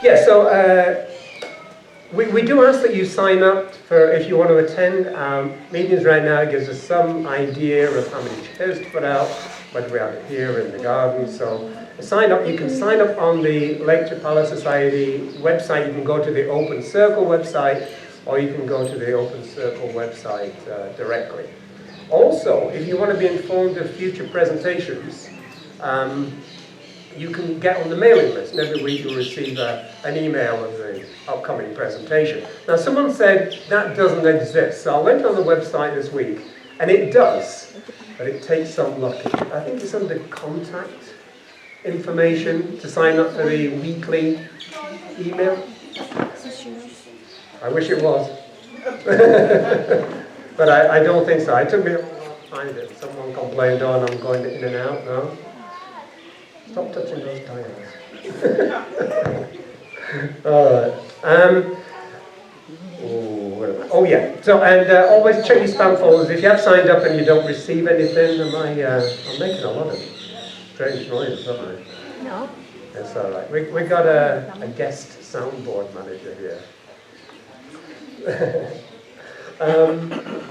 Yeah, so we do ask that you sign up for if you want to attend meetings right now. It gives us some idea of how many chairs to put out, whether we're out here in the garden. So sign up. You can sign up on the Lake Chapala Society website. You can go to the Open Circle website, or you can go to the Open Circle website directly. Also, if you want to be informed of future presentations, you can get on the mailing list, and every week you'll receive an email of the upcoming presentation. Now, someone said that doesn't exist, so I went on the website this week, and it does, but it takes some looking. I think it's under contact information to sign up for the weekly email. I wish it was. But I don't think so. It took me a while to find it. Someone complained, oh, and I'm going in and out. No. Stop touching those dials. All right. Oh yeah. So always check your spam folders. If you have signed up and you don't receive anything, I'm making a lot of strange noises, aren't I? No. That's all right. We got a guest soundboard manager here.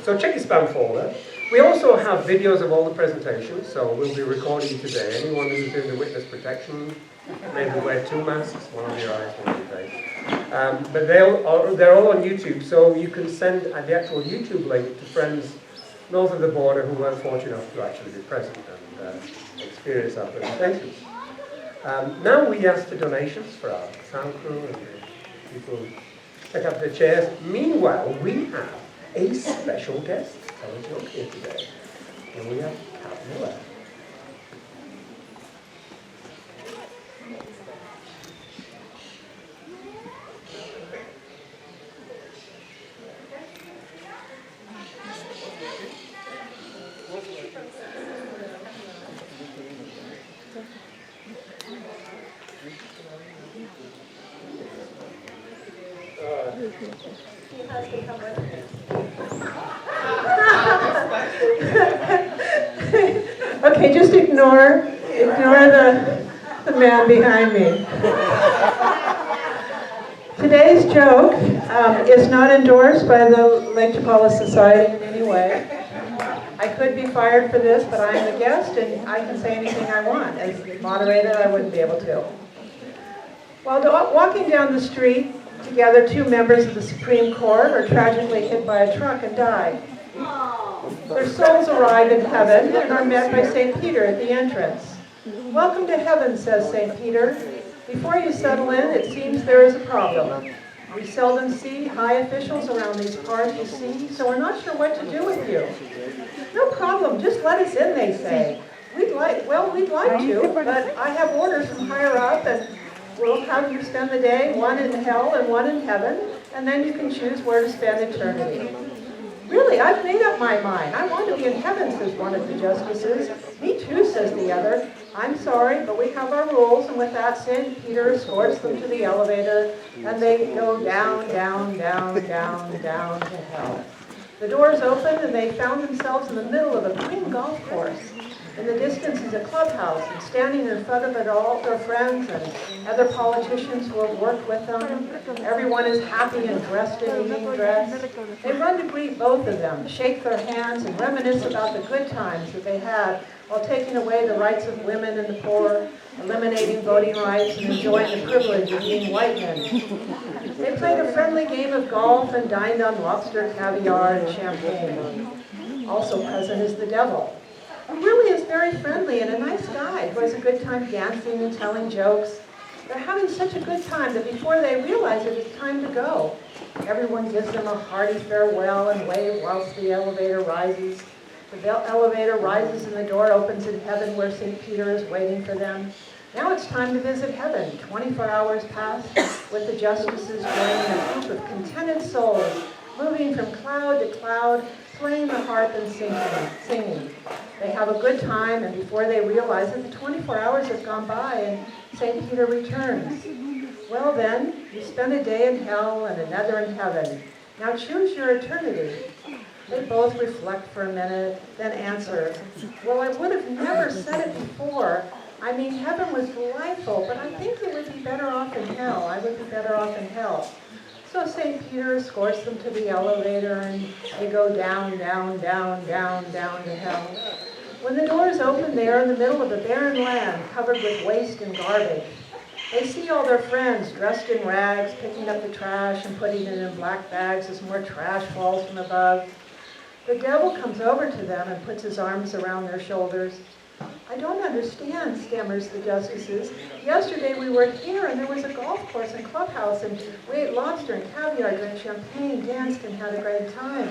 So check your spam folder. We also have videos of all the presentations, so we'll be recording today. Anyone who's doing the witness protection, maybe wear 2 masks, one on your eyes, one on your face. But they're all on YouTube, so you can send the actual YouTube link to friends north of the border who weren't fortunate enough to actually be present and experience our presentations. Now we ask for donations for our sound crew and the people who pick up the chairs. Meanwhile, we have a special guest to tell a joke here today. And we have Kat Miller. He has to come with me. Okay, just ignore the man behind me. Today's joke is not endorsed by the Lake Chapala Society in any way. I could be fired for this, but I'm the guest and I can say anything I want. As the moderator, I wouldn't be able to. While walking down the street together, 2 members of the Supreme Court were tragically hit by a truck and died. Their souls arrive in heaven and are met by St. Peter at the entrance. "Welcome to heaven," says St. Peter. "Before you settle in, it seems there is a problem. We seldom see high officials around these parts, you see, so we're not sure what to do with you." "No problem, just let us in," they say. We'd like to, but I have orders from higher up, and we'll have you spend the day, one in hell and one in heaven, and then you can choose where to spend eternity." "Really, I've made up my mind. I want to be in heaven," says one of the justices. "Me too," says the other. "I'm sorry, but we have our rules," and with that, St. Peter escorts them to the elevator, and they go down, down, down, down, down to hell. The doors open, and they found themselves in the middle of a green golf course. In the distance is a clubhouse, and standing in front of it all their friends and other politicians who have worked with them. Everyone is happy and dressed in evening dress. They run to greet both of them, shake their hands, and reminisce about the good times that they had while taking away the rights of women and the poor, eliminating voting rights, and enjoying the privilege of being white men. They played a friendly game of golf and dined on lobster, caviar, and champagne. Also present is the devil, who really is very friendly and a nice guy who has a good time dancing and telling jokes. They're having such a good time that before they realize it, it's time to go. Everyone gives them a hearty farewell and wave whilst the elevator rises. The elevator rises and the door opens in heaven where St. Peter is waiting for them. Now it's time to visit heaven. 24 hours pass with the justices joining a group of contented souls, moving from cloud to cloud, playing the harp and singing. They have a good time, and before they realize it, the 24 hours have gone by and St. Peter returns. "Well then, you spend a day in hell and another in heaven. Now choose your eternity." They both reflect for a minute, then answer, "Well, I would have never said it before, I mean, heaven was delightful, but I think it would be better off in hell. I would be better off in hell. So St. Peter escorts them to the elevator, and they go down, down, down, down, down to hell. When the doors open, they are in the middle of a barren land covered with waste and garbage. They see all their friends dressed in rags, picking up the trash and putting it in black bags as more trash falls from above. The devil comes over to them and puts his arms around their shoulders. I don't understand, stammers the justices. Yesterday we were here and there was a golf course and clubhouse and we ate lobster and caviar, drank champagne, danced and had a great time.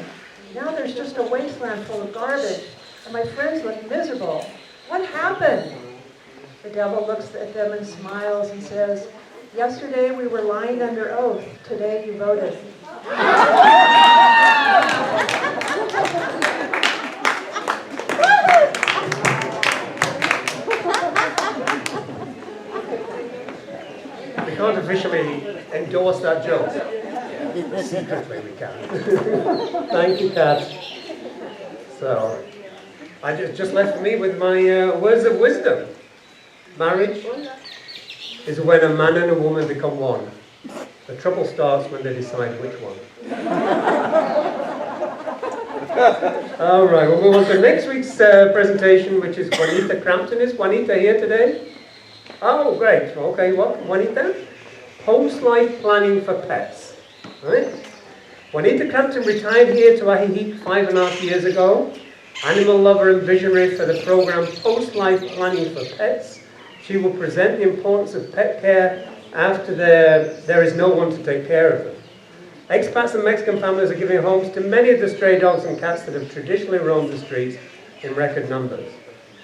Now there's just a wasteland full of garbage and my friends look miserable. What happened? The devil looks at them and smiles and says, yesterday we were lying under oath, today you voted. We can't officially endorse that joke. Secretly we can. Thank you, Kat. So, I just left me with my words of wisdom. Marriage is when a man and a woman become one. The trouble starts when they decide which one. All right, we'll move on to next week's presentation, which is Juanita Crampton. Is Juanita here today? Oh, great. Okay, what? Juanita? Post-life planning for pets. Right? Juanita Crampton retired here to Ajijic 5.5 years ago. Animal lover and visionary for the program Post-Life Planning for Pets. She will present the importance of pet care after there is no one to take care of them. Expats and Mexican families are giving homes to many of the stray dogs and cats that have traditionally roamed the streets in record numbers.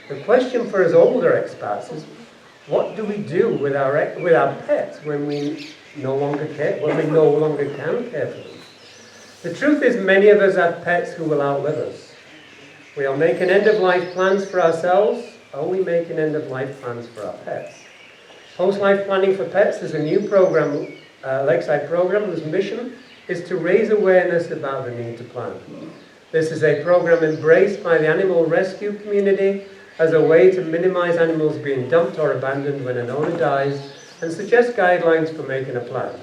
The question for us older expats is, what do we do with our pets when we no longer can care for them? The truth is, many of us have pets who will outlive us. We are making end-of-life plans for ourselves. Are we making end-of-life plans for our pets? Post-Life Planning for Pets is a new program, lakeside program, whose mission is to raise awareness about the need to plan. This is a program embraced by the animal rescue community as a way to minimize animals being dumped or abandoned when an owner dies and suggest guidelines for making a plan.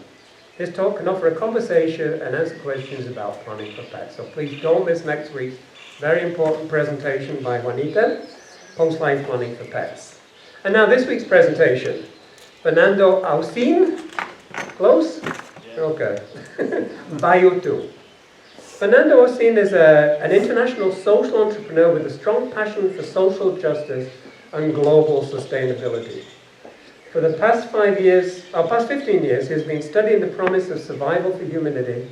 This talk can offer a conversation and answer questions about planning for pets. So please don't miss next week's very important presentation by Juanita, Post-Life Planning for Pets. And now this week's presentation, Fernando Ausin. Close? Okay. BioTu. Fernando Ausin is an international social entrepreneur with a strong passion for social justice and global sustainability. For the past 15 years, he has been studying the promise of survival for humanity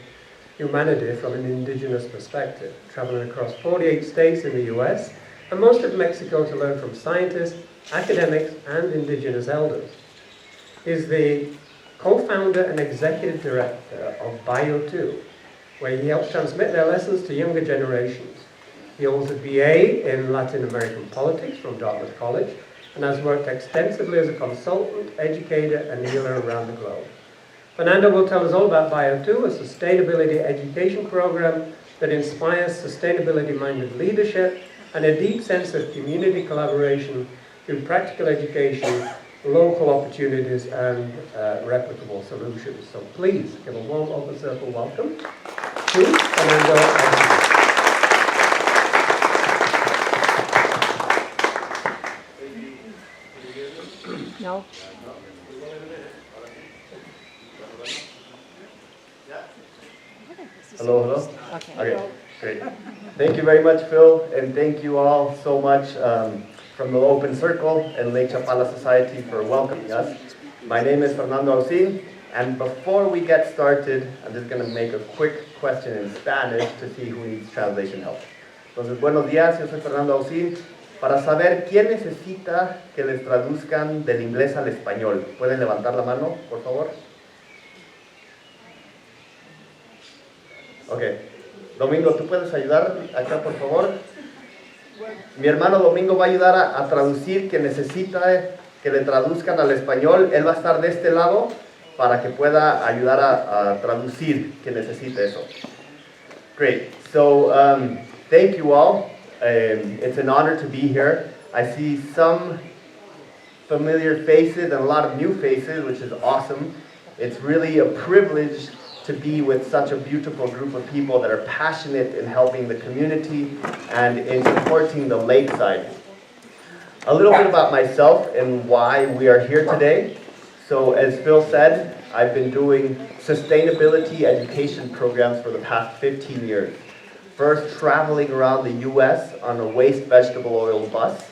from an indigenous perspective, traveling across 48 states in the US and most of Mexico to learn from scientists, academics, and indigenous elders. He is the co-founder and executive director of BioTu, where he helps transmit their lessons to younger generations. He holds a BA in Latin American politics from Dartmouth College and has worked extensively as a consultant, educator, and healer around the globe. Fernando will tell us all about BioTu, a sustainability education program that inspires sustainability-minded leadership and a deep sense of community collaboration through practical education, local opportunities, and replicable solutions. So please give a warm open circle welcome to Fernando. No. Hello, hello? Okay. Great. Thank you very much, Phil, and thank you all so much from the Open Circle and Lake Chapala Society for welcoming us. My name is Fernando Ausin, and before we get started, I'm just going to make a quick question in Spanish to see who needs translation help. Entonces, buenos días, yo soy Fernando Ausin. Para saber quién necesita que les traduzcan del inglés al español, ¿pueden levantar la mano, por favor? Ok. Domingo, ¿tú puedes ayudar acá, por favor? Mi hermano Domingo va a ayudar a traducir, que necesita que le traduzcan al español. Él va a estar de este lado para que pueda ayudar a traducir, que necesite eso. Great. So, thank you all. It's an honor to be here. I see some familiar faces and a lot of new faces, which is awesome. It's really a privilege to be with such a beautiful group of people that are passionate in helping the community and in supporting the lakeside. A little bit about myself and why we are here today. So as Phil said, I've been doing sustainability education programs for the past 15 years. First traveling around the US on a waste vegetable oil bus,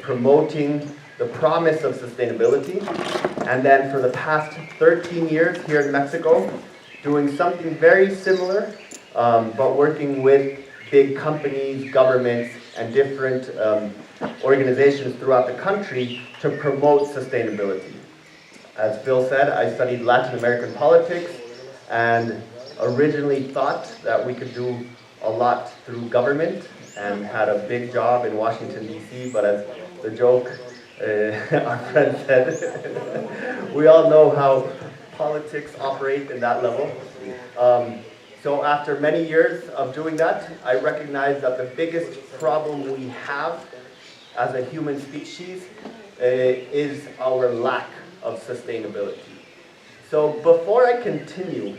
promoting the promise of sustainability. And then for the past 13 years here in Mexico, doing something very similar, but working with big companies, governments, and different organizations throughout the country to promote sustainability. As Phil said, I studied Latin American politics and originally thought that we could do a lot through government and had a big job in Washington, D.C., but as the joke our friend said, we all know how politics operate in that level. So after many years of doing that, I recognized that the biggest problem we have as a human species is our lack of sustainability. So before I continue,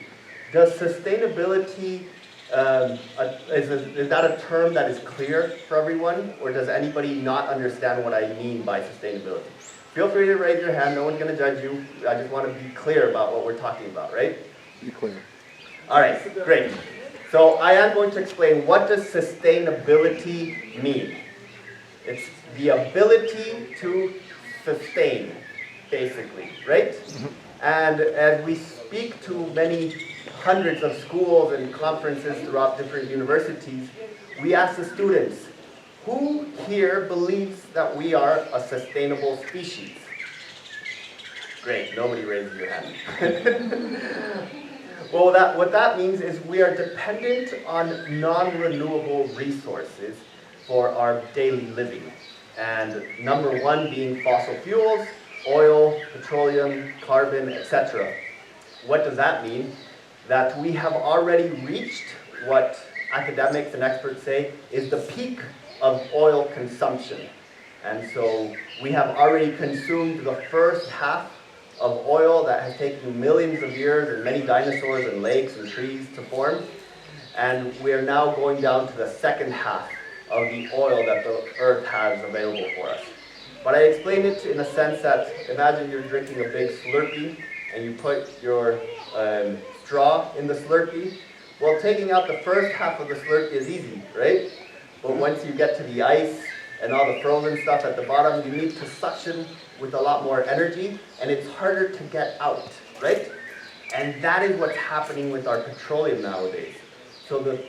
does sustainability, is that a term that is clear for everyone, or does anybody not understand what I mean by sustainability? Feel free to raise your hand, no one's going to judge you. I just want to be clear about what we're talking about, right? Be clear. All right, great. So I am going to explain what does sustainability mean. It's the ability to sustain, basically, right? And as we speak to many hundreds of schools and conferences throughout different universities, we ask the students, who here believes that we are a sustainable species? Great, nobody raises your hand. Well, what that means is we are dependent on non-renewable resources for our daily living. And number one being fossil fuels, oil, petroleum, carbon, etc. What does that mean? That we have already reached what academics and experts say is the peak of oil consumption. And so we have already consumed the first half of oil that has taken millions of years and many dinosaurs and lakes and trees to form. And we are now going down to the second half of the oil that the earth has available for us. But I explained it in a sense that imagine you're drinking a big Slurpee and you put your straw in the Slurpee. Well, taking out the first half of the Slurpee is easy, right? But once you get to the ice and all the frozen stuff at the bottom, you need to suction with a lot more energy, and it's harder to get out, right? And that is what's happening with our petroleum nowadays. So the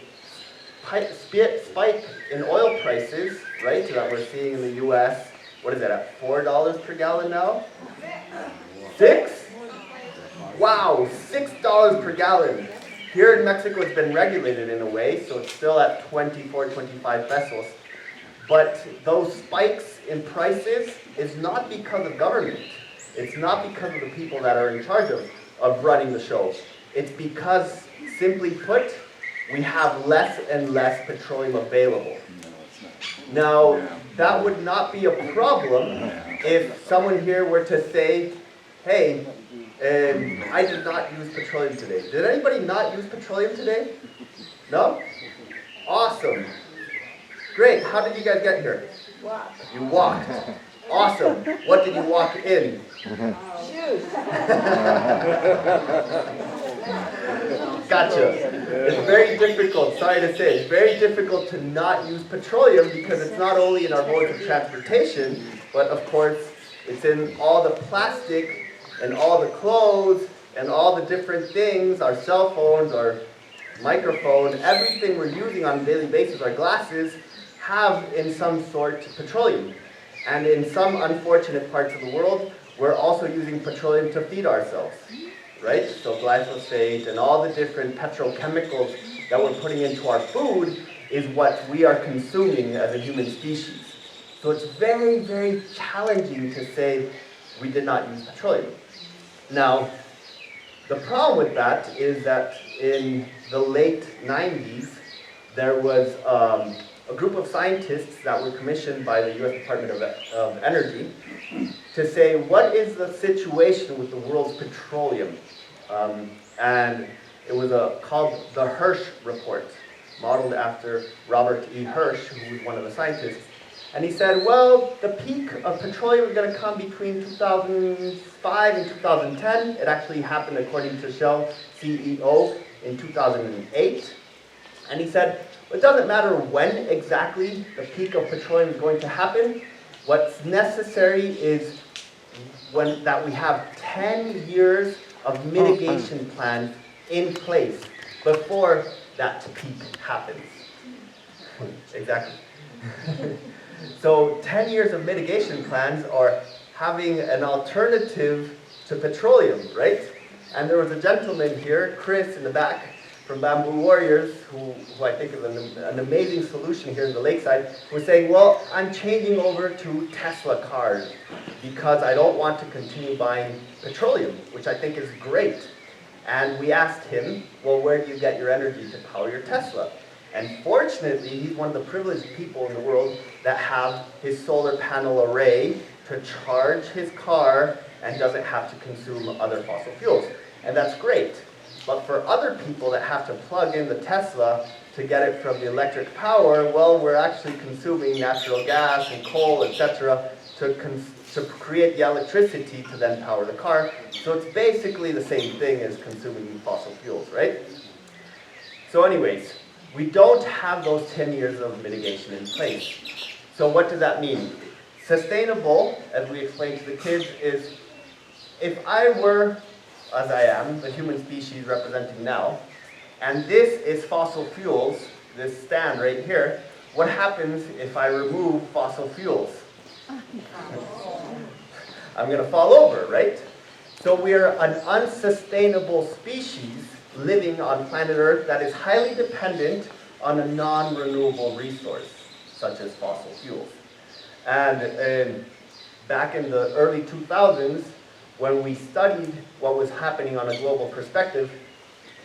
spike in oil prices, right, that we're seeing in the US, what is that, at $4 per gallon now? $6? Wow, $6 per gallon. Here in Mexico, it's been regulated in a way, so it's still at 24, 25 pesos. But those spikes in prices is not because of government. It's not because of the people that are in charge of running the show. It's because, simply put, we have less and less petroleum available. Now, that would not be a problem if someone here were to say, hey, I did not use petroleum today. Did anybody not use petroleum today? No? Awesome. Great. How did you guys get here? Walk. You walked. Awesome. What did you walk in? Shoes. Gotcha. It's very difficult, sorry to say, it's very difficult to not use petroleum because it's not only in our modes of transportation, but of course it's in all the plastic and all the clothes and all the different things, our cell phones, our microphone, everything we're using on a daily basis, our glasses, have in some sort petroleum. And in some unfortunate parts of the world, we're also using petroleum to feed ourselves, right? So glyphosate and all the different petrochemicals that we're putting into our food is what we are consuming as a human species. So it's very, very challenging to say we did not use petroleum. Now, the problem with that is that in the late 90s, there was a group of scientists that were commissioned by the US Department of Energy, to say, what is the situation with the world's petroleum? And it was called the Hirsch Report, modeled after Robert E. Hirsch, who was one of the scientists. And he said, well, the peak of petroleum is going to come between 2005 and 2010. It actually happened, according to Shell CEO, in 2008. And he said, it doesn't matter when exactly the peak of petroleum is going to happen. What's necessary is that we have 10 years of mitigation plans in place before that peak happens. Exactly. So 10 years of mitigation plans are having an alternative to petroleum, right? And there was a gentleman here, Chris in the back, from Bamboo Warriors, who I think is an amazing solution here in the lakeside, was saying, well, I'm changing over to Tesla cars because I don't want to continue buying petroleum, which I think is great. And we asked him, well, where do you get your energy to power your Tesla? And fortunately, he's one of the privileged people in the world that have his solar panel array to charge his car and doesn't have to consume other fossil fuels. And that's great. But for other people that have to plug in the Tesla to get it from the electric power, well, we're actually consuming natural gas and coal, etc., to create the electricity to then power the car. So it's basically the same thing as consuming fossil fuels, right? So anyways, we don't have those 10 years of mitigation in place. So what does that mean? Sustainable, as we explained to the kids, is if I were, as I am, the human species representing now, and this is fossil fuels, this stand right here, what happens if I remove fossil fuels? I'm going to fall over, right? So we are an unsustainable species living on planet Earth that is highly dependent on a non-renewable resource, such as fossil fuels. And back in the early 2000s, when we studied what was happening on a global perspective,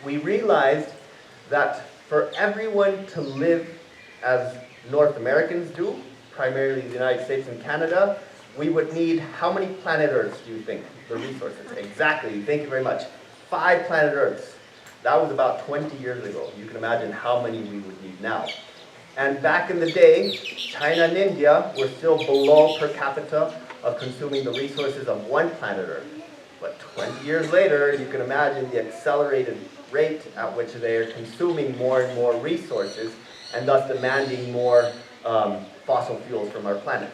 we realized that for everyone to live as North Americans do, primarily the United States and Canada, we would need how many planet Earths, do you think, the resources? Exactly, thank you very much. 5 planet Earths. That was about 20 years ago. You can imagine how many we would need now. And back in the day, China and India were still below per capita of consuming the resources of 1 planet Earth. But 20 years later, you can imagine the accelerated rate at which they are consuming more and more resources and thus demanding more fossil fuels from our planet.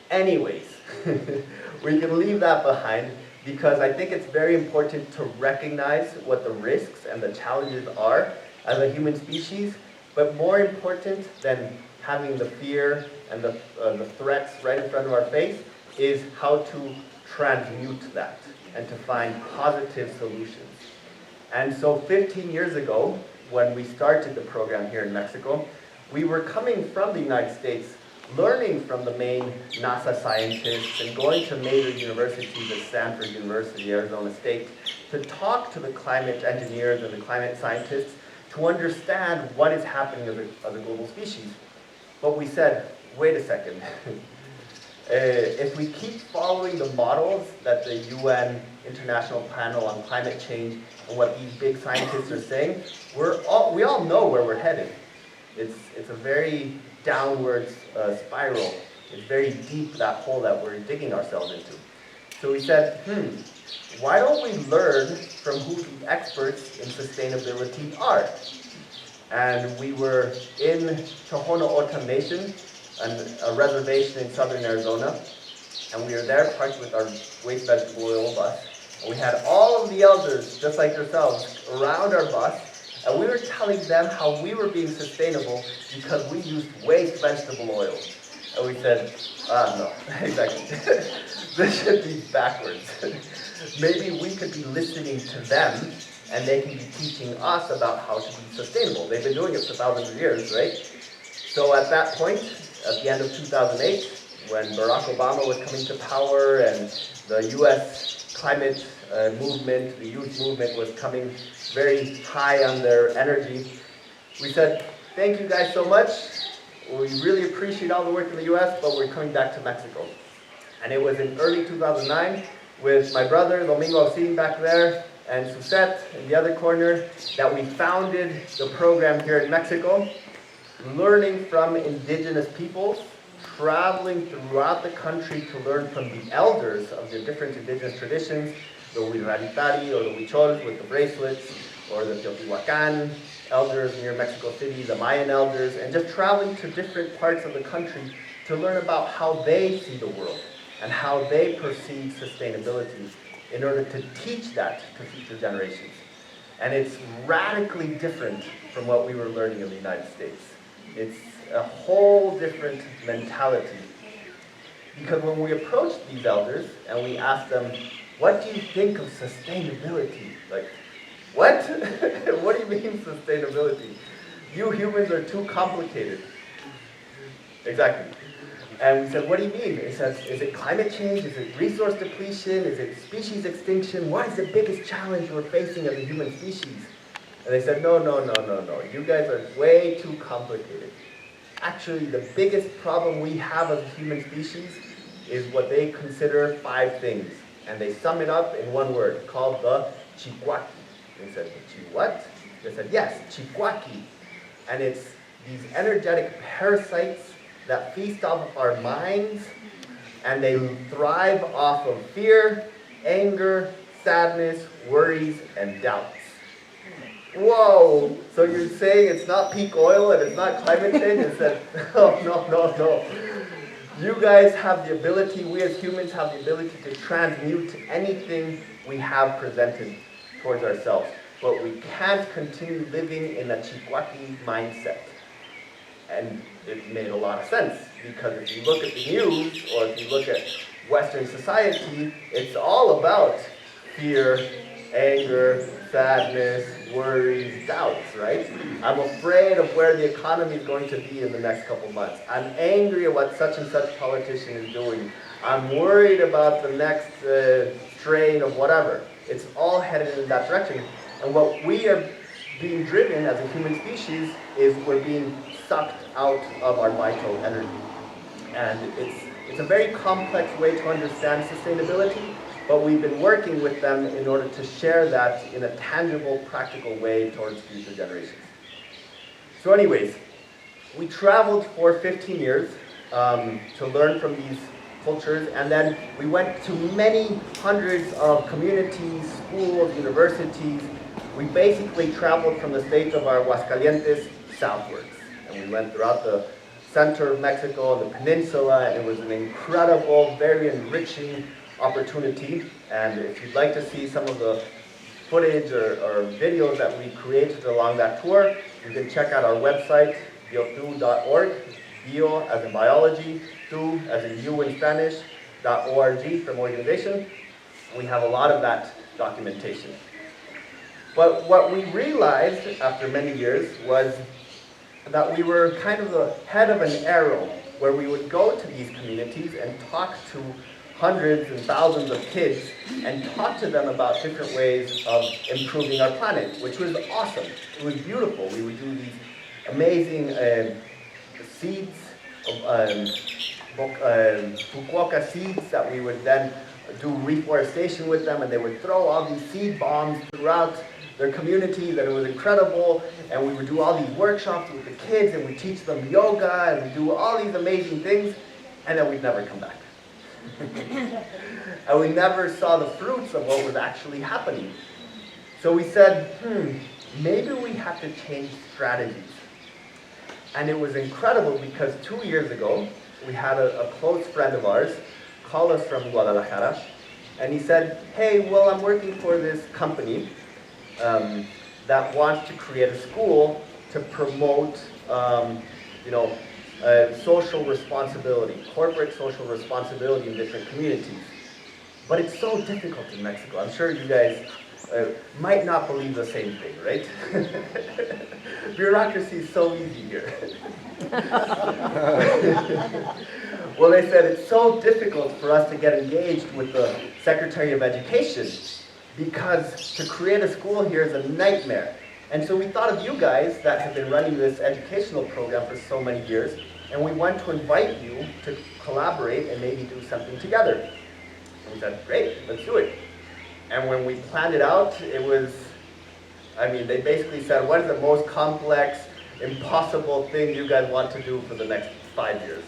Anyways, we can leave that behind because I think it's very important to recognize what the risks and the challenges are as a human species, but more important than having the fear and the threats right in front of our face is how to transmute that and to find positive solutions. And so 15 years ago, when we started the program here in Mexico, we were coming from the United States, learning from the main NASA scientists and going to major universities at Stanford University, Arizona State, to talk to the climate engineers and the climate scientists to understand what is happening as a global species. But we said, wait a second. If we keep following the models that the UN International Panel on Climate Change and what these big scientists are saying, we all know where we're headed. It's a very downwards spiral. It's very deep, that hole that we're digging ourselves into. So we said, why don't we learn from who the experts in sustainability are? And we were in Tohono O'odham Nation, a reservation in southern Arizona, and we were there parked with our waste vegetable oil bus. And we had all of the elders, just like yourselves, around our bus, and we were telling them how we were being sustainable because we used waste vegetable oil. And we said, no, exactly. This should be backwards. Maybe we could be listening to them and they can be teaching us about how to be sustainable. They've been doing it for thousands of years, right? So at that point, at the end of 2008, when Barack Obama was coming to power and the US climate movement, the youth movement was coming very high on their energy, we said, thank you guys so much. We really appreciate all the work in the US, but we're coming back to Mexico. And it was in early 2009 with my brother, Domingo Ausin, back there, and Suzette in the other corner, that we founded the program here in Mexico, learning from indigenous peoples, traveling throughout the country to learn from the elders of the different indigenous traditions, the Huiraritari or the Huichols with the bracelets, or the Teotihuacan elders near Mexico City, the Mayan elders, and just traveling to different parts of the country to learn about how they see the world and how they perceive sustainability in order to teach that to future generations. And it's radically different from what we were learning in the United States. It's a whole different mentality. Because when we approached these elders and we asked them, what do you think of sustainability? Like, what? What do you mean sustainability? You humans are too complicated. Exactly. And we said, what do you mean? It says, is it climate change? Is it resource depletion? Is it species extinction? What is the biggest challenge we're facing as a human species? And they said, no. You guys are way too complicated. Actually, the biggest problem we have as a human species is what they consider 5 things. And they sum it up in one word, called the chikwaki. They said, what? They said, yes, chikwaki. And it's these energetic parasites that feast off of our minds, and they thrive off of fear, anger, sadness, worries, and doubts. Whoa! So you're saying it's not peak oil and it's not climate change? It said, no. You guys have the ability, we as humans have the ability to transmute anything we have presented towards ourselves. But we can't continue living in a chikwaki mindset. And it made a lot of sense, because if you look at the news, or if you look at Western society, it's all about fear, anger, sadness, worries, doubts, right? I'm afraid of where the economy is going to be in the next couple months. I'm angry at what such and such politician is doing. I'm worried about the next strain of whatever. It's all headed in that direction. And what we are being driven as a human species is we're being sucked out of our vital energy. And it's a very complex way to understand sustainability, but we've been working with them in order to share that in a tangible, practical way towards future generations. So anyways, we traveled for 15 years to learn from these cultures, and then we went to many hundreds of communities, schools, universities. We basically traveled from the state of Aguascalientes southwards. And we went throughout the center of Mexico, the peninsula, and it was an incredible, very enriching opportunity. And if you'd like to see some of the footage or videos that we created along that tour, you can check out our website, BioTu.org, bio as in biology, tu as in you in Spanish, .org from organization. We have a lot of that documentation. But what we realized after many years was that we were kind of the head of an arrow, where we would go to these communities and talk to hundreds and thousands of kids and talk to them about different ways of improving our planet, which was awesome. It was beautiful. We would do these amazing seeds, fukuoka seeds, that we would then do reforestation with them, and they would throw all these seed bombs throughout their communities, and it was incredible. And we would do all these workshops with the kids, and we teach them yoga, and we do all these amazing things, and then we'd never come back. And we never saw the fruits of what was actually happening. So we said, maybe we have to change strategies. And it was incredible, because 2 years ago, we had a close friend of ours call us from Guadalajara, and he said, hey, well, I'm working for this company that wants to create a school to promote, social responsibility, corporate social responsibility in different communities. But it's so difficult in Mexico. I'm sure you guys might not believe the same thing, right? Bureaucracy is so easy here. Well, they said it's so difficult for us to get engaged with the Secretary of Education, because to create a school here is a nightmare. And so we thought of you guys that have been running this educational program for so many years, and we want to invite you to collaborate and maybe do something together. And we said, great, let's do it. And when we planned it out, it was, I mean, they basically said, what is the most complex, impossible thing you guys want to do for the next 5 years?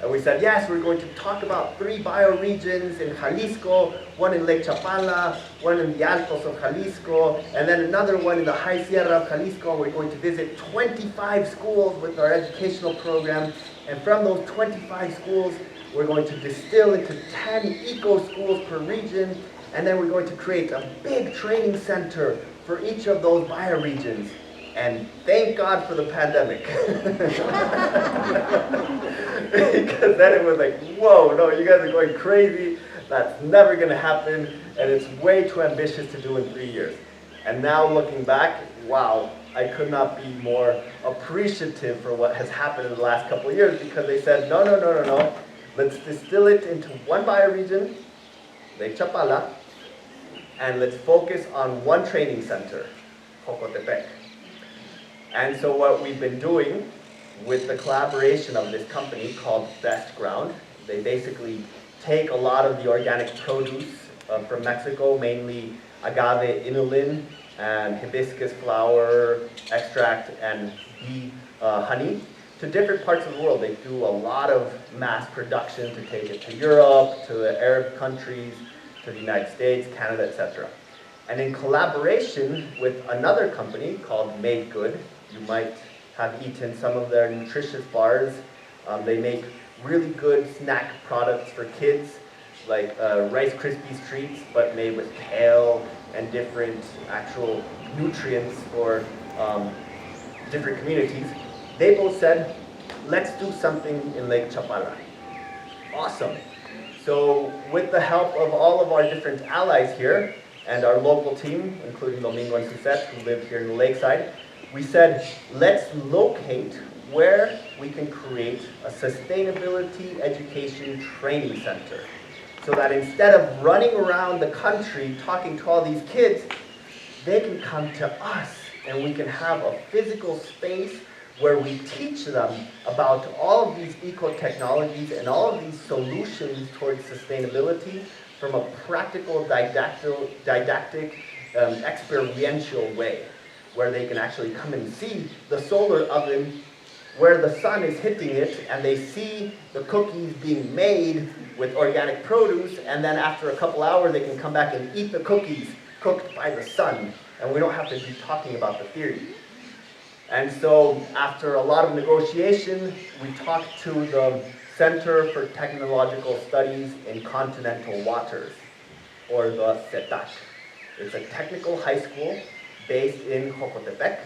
And we said, yes, we're going to talk about 3 bioregions in Jalisco, one in Lake Chapala, one in the Altos of Jalisco, and then another one in the High Sierra of Jalisco. We're going to visit 25 schools with our educational program, and from those 25 schools, we're going to distill into 10 eco-schools per region, and then we're going to create a big training center for each of those bioregions. And thank God for the pandemic. Because then it was like, whoa, no, you guys are going crazy. That's never going to happen. And it's way too ambitious to do in 3 years. And now looking back, wow, I could not be more appreciative for what has happened in the last couple of years, because they said, no. Let's distill it into one bioregion, Lake Chapala, and let's focus on one training center, Jocotepec. And so what we've been doing with the collaboration of this company called Best Ground, they basically take a lot of the organic produce from Mexico, mainly agave inulin and hibiscus flower extract and bee honey, to different parts of the world. They do a lot of mass production to take it to Europe, to the Arab countries, to the United States, Canada, etc. And in collaboration with another company called Made Good, you might have eaten some of their nutritious bars. They make really good snack products for kids, like Rice Krispies treats, but made with kale and different actual nutrients for different communities. They both said, let's do something in Lake Chapala. Awesome. So with the help of all of our different allies here and our local team, including Domingo and Suzette, who live here in the lakeside, we said, let's locate where we can create a sustainability education training center, so that instead of running around the country talking to all these kids, they can come to us and we can have a physical space where we teach them about all of these eco-technologies and all of these solutions towards sustainability from a practical, didactic, experiential way, where they can actually come and see the solar oven where the sun is hitting it, and they see the cookies being made with organic produce, and then after a couple hours they can come back and eat the cookies cooked by the sun, and we don't have to be talking about the theory. And so after a lot of negotiation, we talked to the Center for Technological Studies in Continental Waters, or the CETAC. It's a technical high school based in Jocotepec,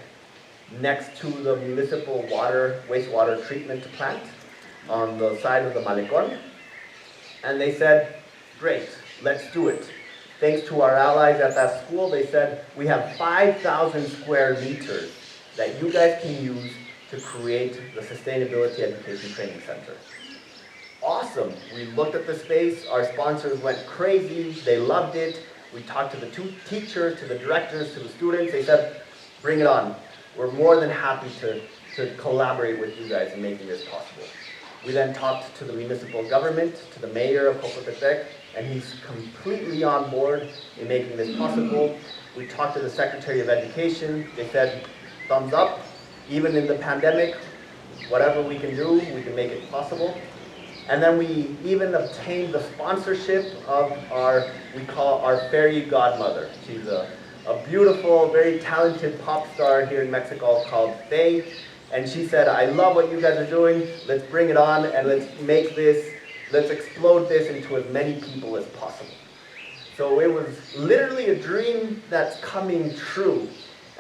next to the municipal wastewater treatment plant on the side of the Malecon. And they said, great, let's do it. Thanks to our allies at that school, they said, we have 5,000 square meters that you guys can use to create the Sustainability Education Training Center. Awesome. We looked at the space, our sponsors went crazy, they loved it. We talked to the two teachers, to the directors, to the students. They said, bring it on. We're more than happy to collaborate with you guys in making this possible. We then talked to the municipal government, to the mayor of Jocotepec, and he's completely on board in making this possible. We talked to the Secretary of Education. They said, thumbs up. Even in the pandemic, whatever we can do, we can make it possible. And then we even obtained the sponsorship of we call our fairy godmother. She's a beautiful, very talented pop star here in Mexico called Faye. And she said, I love what you guys are doing. Let's bring it on and let's explode this into as many people as possible. So it was literally a dream that's coming true.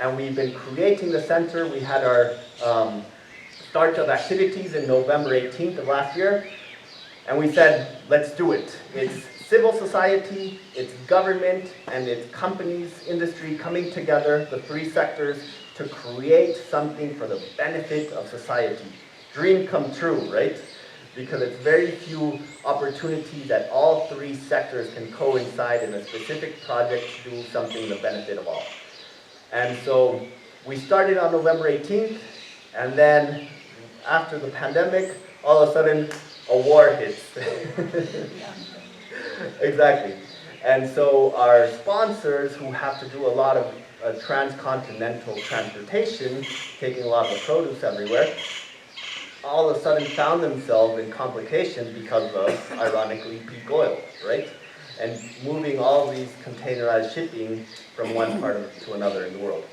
And we've been creating the center. We had our start of activities in November 18th of last year. And we said, let's do it. It's civil society, it's government, and it's companies, industry coming together, the three sectors, to create something for the benefit of society. Dream come true, right? Because it's very few opportunities that all three sectors can coincide in a specific project to do something in the benefit of all. And so we started on November 18th, and then after the pandemic, all of a sudden a war hits. Exactly. And so our sponsors, who have to do a lot of transcontinental transportation, taking a lot of the produce everywhere, all of a sudden found themselves in complications because of, ironically, peak oil, right? And moving all these containerized shipping from one part to another in the world.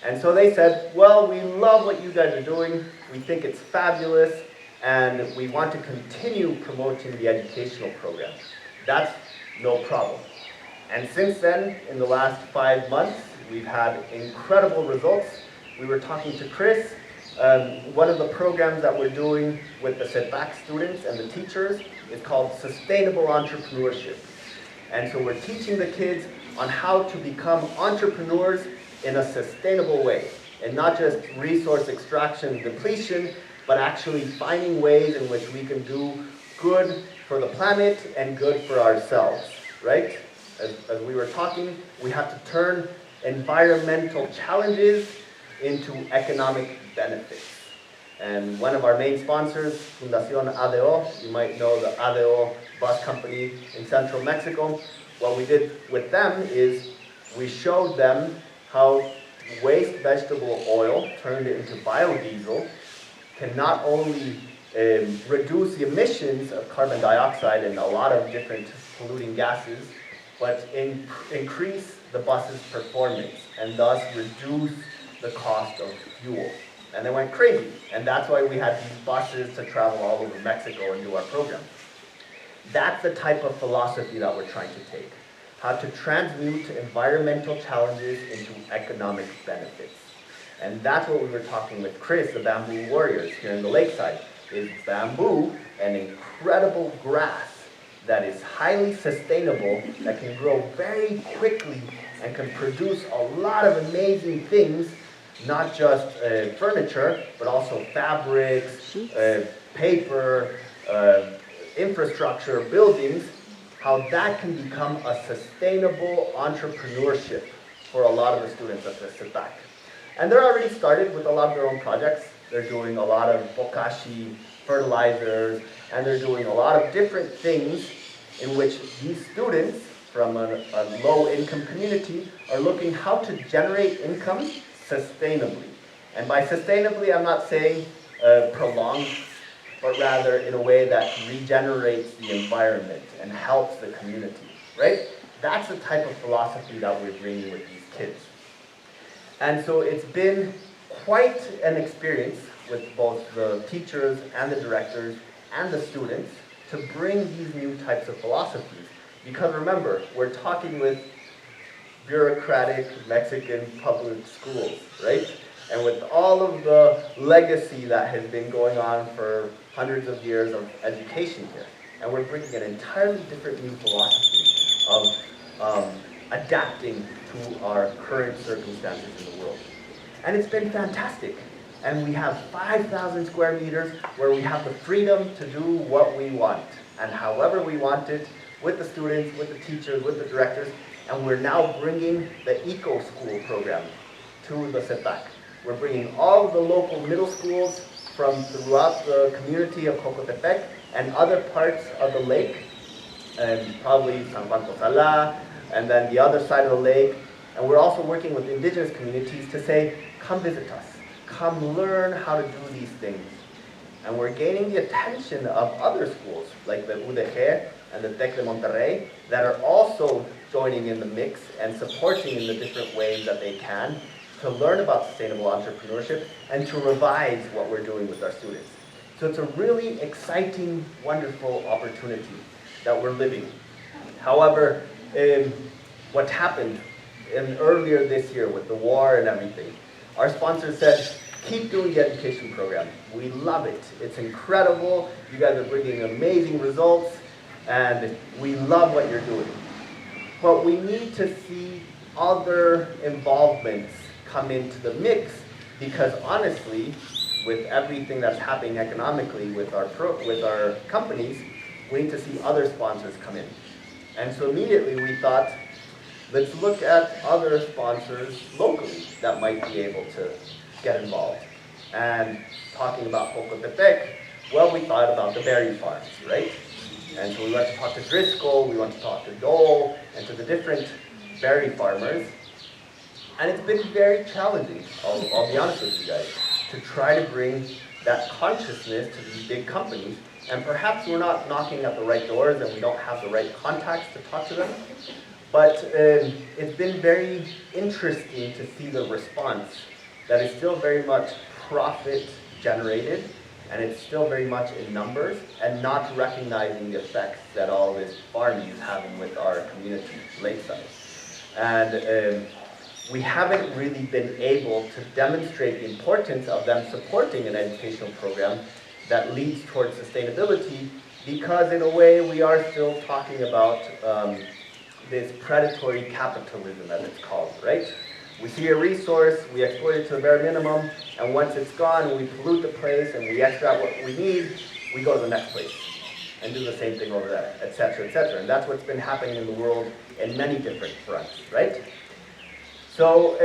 And so they said, well, we love what you guys are doing, we think it's fabulous, and we want to continue promoting the educational program. That's no problem. And since then, in the last 5 months, we've had incredible results. We were talking to Chris. One of the programs that we're doing with the CEPAC students and the teachers is called Sustainable Entrepreneurship. And so we're teaching the kids on how to become entrepreneurs in a sustainable way, and not just resource extraction and depletion, but actually finding ways in which we can do good for the planet and good for ourselves, right? As we were talking, we have to turn environmental challenges into economic benefits. And one of our main sponsors, Fundación ADO, you might know the ADO bus company in central Mexico. What we did with them is we showed them how waste vegetable oil turned into biodiesel can not only reduce the emissions of carbon dioxide and a lot of different polluting gases, but increase the bus's performance and thus reduce the cost of fuel. And they went crazy. And that's why we had these buses to travel all over Mexico and do our program. That's the type of philosophy that we're trying to take. How to transmute environmental challenges into economic benefits. And that's what we were talking with Chris, the Bamboo Warriors here in the lakeside, is bamboo, an incredible grass that is highly sustainable, that can grow very quickly and can produce a lot of amazing things, not just furniture, but also fabrics, paper, infrastructure, buildings, how that can become a sustainable entrepreneurship for a lot of the students at the CEPAC. And they're already started with a lot of their own projects. They're doing a lot of bokashi fertilizers, and they're doing a lot of different things in which these students from a low-income community are looking how to generate income sustainably. And by sustainably, I'm not saying prolonged, but rather in a way that regenerates the environment and helps the community, right? That's the type of philosophy that we're bringing with these kids. And so it's been quite an experience with both the teachers and the directors and the students to bring these new types of philosophies. Because remember, we're talking with bureaucratic Mexican public schools, right? And with all of the legacy that has been going on for hundreds of years of education here. And we're bringing an entirely different new philosophy of adapting to our current circumstances in the world. And it's been fantastic. And we have 5,000 square meters where we have the freedom to do what we want and however we want it, with the students, with the teachers, with the directors. And we're now bringing the Eco School program to the CEPAC. We're bringing all of the local middle schools from throughout the community of Cocotepec and other parts of the lake, and probably San Juan Cosala, and then the other side of the lake. And we're also working with indigenous communities to say, come visit us. Come learn how to do these things. And we're gaining the attention of other schools, like the UDG and the Tec de Monterrey, that are also joining in the mix and supporting in the different ways that they can to learn about sustainable entrepreneurship and to revise what we're doing with our students. So it's a really exciting, wonderful opportunity that we're living. However, what happened earlier this year with the war and everything, our sponsor said, keep doing the education program. We love it. It's incredible. You guys are bringing amazing results, and we love what you're doing. But we need to see other involvements come into the mix, because honestly, with everything that's happening economically with our companies, we need to see other sponsors come in. And so immediately we thought, let's look at other sponsors locally that might be able to get involved. And talking about Cocotepec, Well, we thought about the berry farms, right? And so we went to talk to Driscoll, we went to talk to Dole, and to the different berry farmers. And it's been very challenging, I'll be honest with you guys, to try to bring that consciousness to these big companies. And perhaps we're not knocking at the right doors and we don't have the right contacts to talk to them. But it's been very interesting to see the response that is still very much profit generated, and it's still very much in numbers, and not recognizing the effects that all this farming is having with our community, lakeside. And we haven't really been able to demonstrate the importance of them supporting an educational program that leads towards sustainability, because in a way we are still talking about this predatory capitalism, as it's called, right? We see a resource, we exploit it to the bare minimum, and once it's gone, we pollute the place and we extract what we need, we go to the next place and do the same thing over there, etc., etc. And that's what's been happening in the world in many different fronts, right? So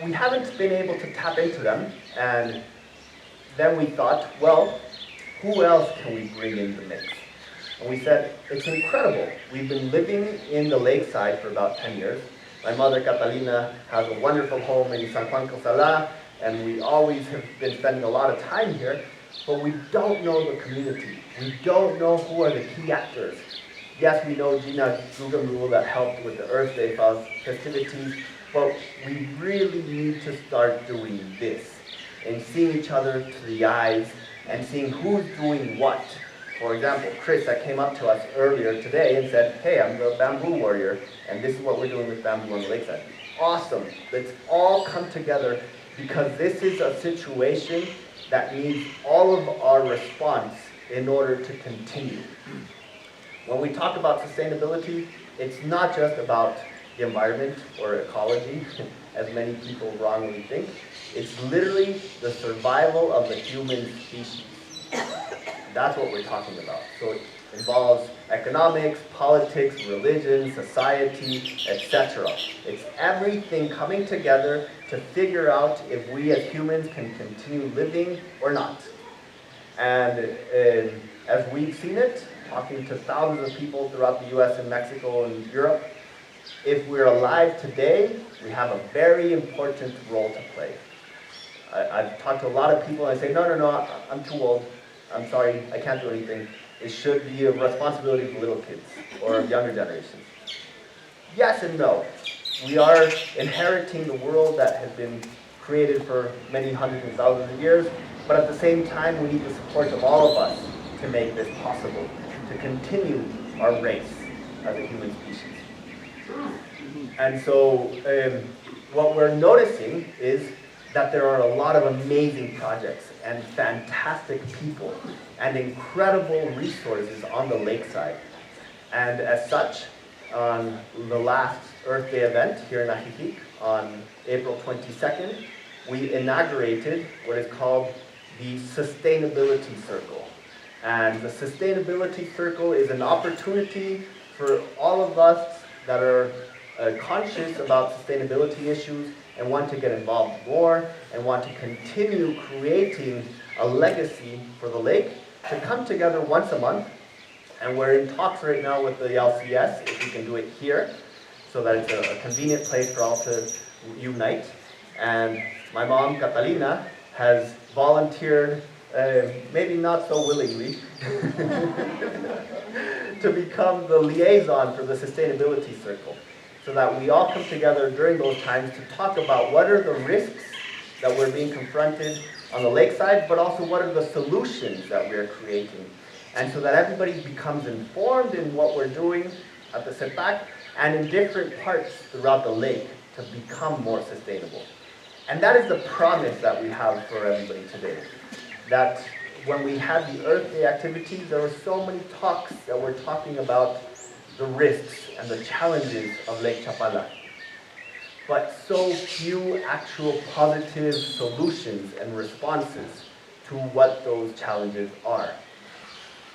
we haven't been able to tap into them, and then we thought, well, who else can we bring in the mix? And we said, it's incredible. We've been living in the lakeside for about 10 years. My mother, Catalina, has a wonderful home in San Juan Cosala, and we always have been spending a lot of time here, but we don't know the community. We don't know who are the key actors. Yes, we know Gina Gugamul that helped with the Earth Day festivities, but we really need to start doing this and seeing each other to the eyes and seeing who's doing what. For example, Chris that came up to us earlier today and said, hey, I'm the bamboo warrior, and this is what we're doing with bamboo on the lakeside. Awesome. Let's all come together, because this is a situation that needs all of our response in order to continue. When we talk about sustainability, it's not just about the environment or ecology, as many people wrongly think. It's literally the survival of the human species. That's what we're talking about. So it involves economics, politics, religion, society, etc. It's everything coming together to figure out if we as humans can continue living or not. And as we've seen it, talking to thousands of people throughout the US and Mexico and Europe, if we're alive today, we have a very important role to play. I've talked to a lot of people and I say, no, I'm too old. I'm sorry, I can't do anything. It should be a responsibility for little kids or younger generations. Yes and no. We are inheriting the world that has been created for many hundreds and thousands of years, but at the same time, we need the support of all of us to make this possible, to continue our race as a human species. And so what we're noticing is that there are a lot of amazing projects and fantastic people and incredible resources on the lakeside. And as such, on the last Earth Day event here in Ajijic on April 22nd, we inaugurated what is called the Sustainability Circle. And the Sustainability Circle is an opportunity for all of us that are conscious about sustainability issues and want to get involved more and want to continue creating a legacy for the lake to come together once a month. And we're in talks right now with the LCS if we can do it here so that it's a convenient place for all to unite. And my mom, Catalina, has volunteered, maybe not so willingly, to become the liaison for the Sustainability Circle, so that we all come together during those times to talk about what are the risks that we're being confronted on the lakeside, but also what are the solutions that we're creating. And so that everybody becomes informed in what we're doing at the setback and in different parts throughout the lake to become more sustainable. And that is the promise that we have for everybody today. That when we had the Earth Day activities, there were so many talks that were talking about the risks and the challenges of Lake Chapala, but so few actual positive solutions and responses to what those challenges are.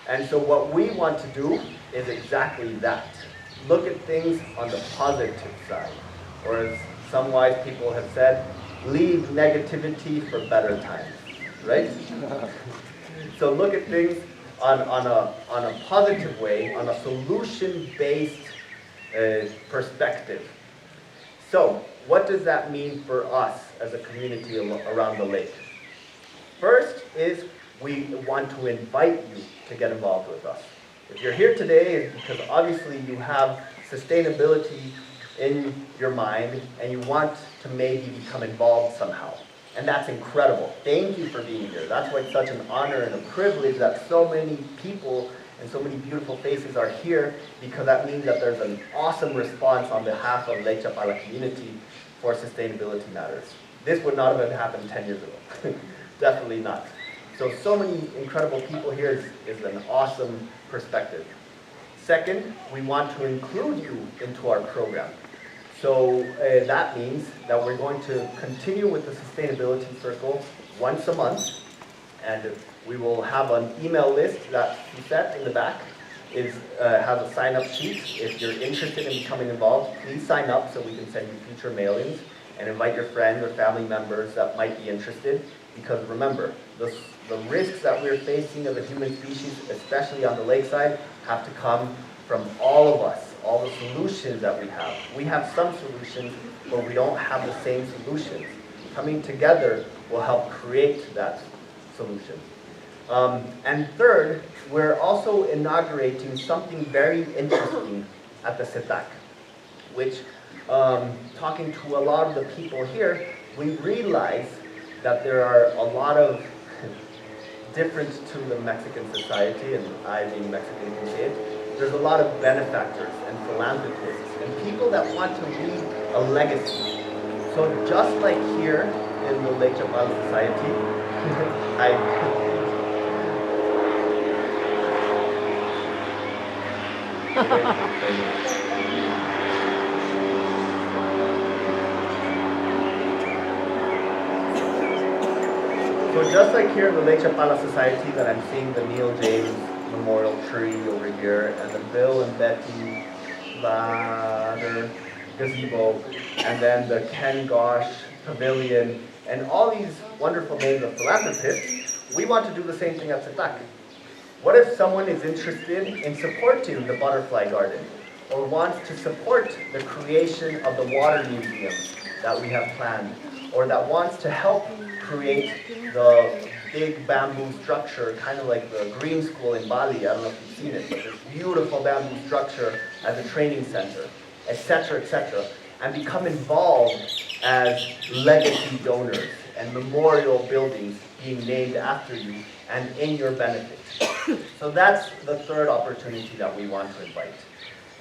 And so what we want to do is exactly that. Look at things on the positive side, or as some wise people have said, leave negativity for better times, right? So look at things on a positive way, on a solution-based perspective. So what does that mean for us as a community around the lake? First is we want to invite you to get involved with us. If you're here today, it's because obviously you have sustainability in your mind and you want to maybe become involved somehow. And that's incredible. Thank you for being here. That's why it's such an honor and a privilege that so many people and so many beautiful faces are here, because that means that there's an awesome response on behalf of Lake Chapala community for sustainability matters. This would not have happened 10 years ago. Definitely not. So many incredible people here is an awesome perspective. Second, we want to include you into our program. So that means that we're going to continue with the Sustainability Circle once a month, and we will have an email list that we set in the back. Has a sign-up sheet. If you're interested in becoming involved, please sign up so we can send you future mailings and invite your friends or family members that might be interested. Because remember, the risks that we're facing as a human species, especially on the lakeside, have to come from all of us, all the solutions that we have. We have some solutions, but we don't have the same solutions. Coming together will help create that solution. And third, we're also inaugurating something very interesting at the CETAC, which, talking to a lot of the people here, we realize that there are a lot of different to the Mexican society, and I being Mexican can say it, there's a lot of benefactors and philanthropists and people that want to leave a legacy. So just like here in the Lake Chapala Society, So just like here in the Lake Chapala Society that I'm seeing the Neil James Memorial Tree over here, and the Bill and Betty Ladder Gazebo, and then the Ken Gosh Pavilion, and all these wonderful names of philanthropists, we want to do the same thing at CETAC. What if someone is interested in supporting the butterfly garden, or wants to support the creation of the water museum that we have planned, or that wants to help create the big bamboo structure, kind of like the Green School in Bali, I don't know if you've seen it, but this beautiful bamboo structure as a training center, etc., and become involved as legacy donors and memorial buildings being named after you and in your benefit. So that's the third opportunity that we want to invite.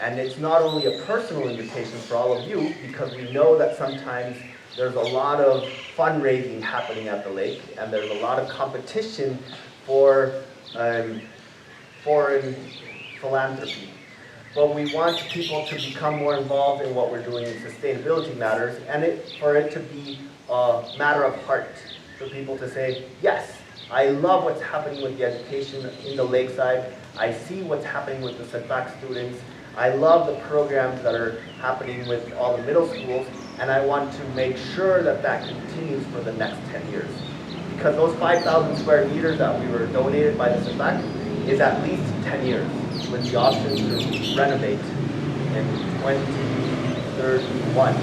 And it's not only a personal invitation for all of you, because we know that sometimes there's a lot of fundraising happening at the lake, and there's a lot of competition for foreign philanthropy. But we want people to become more involved in what we're doing in sustainability matters, and for it to be a matter of heart, for people to say, yes, I love what's happening with the education in the lakeside. I see what's happening with the CETAC students. I love the programs that are happening with all the middle schools, and I want to make sure that that continues for the next 10 years. Because those 5,000 square meters that we were donated by the CETAC is at least 10 years, with the option to renovate in 2031.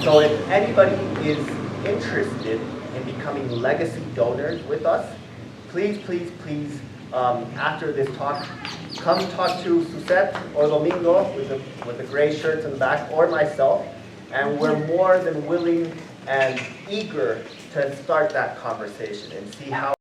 So if anybody is interested in becoming legacy donors with us, please, after this talk, come talk to Suzette or Domingo with the gray shirts in the back, or myself, and we're more than willing and eager to start that conversation and see how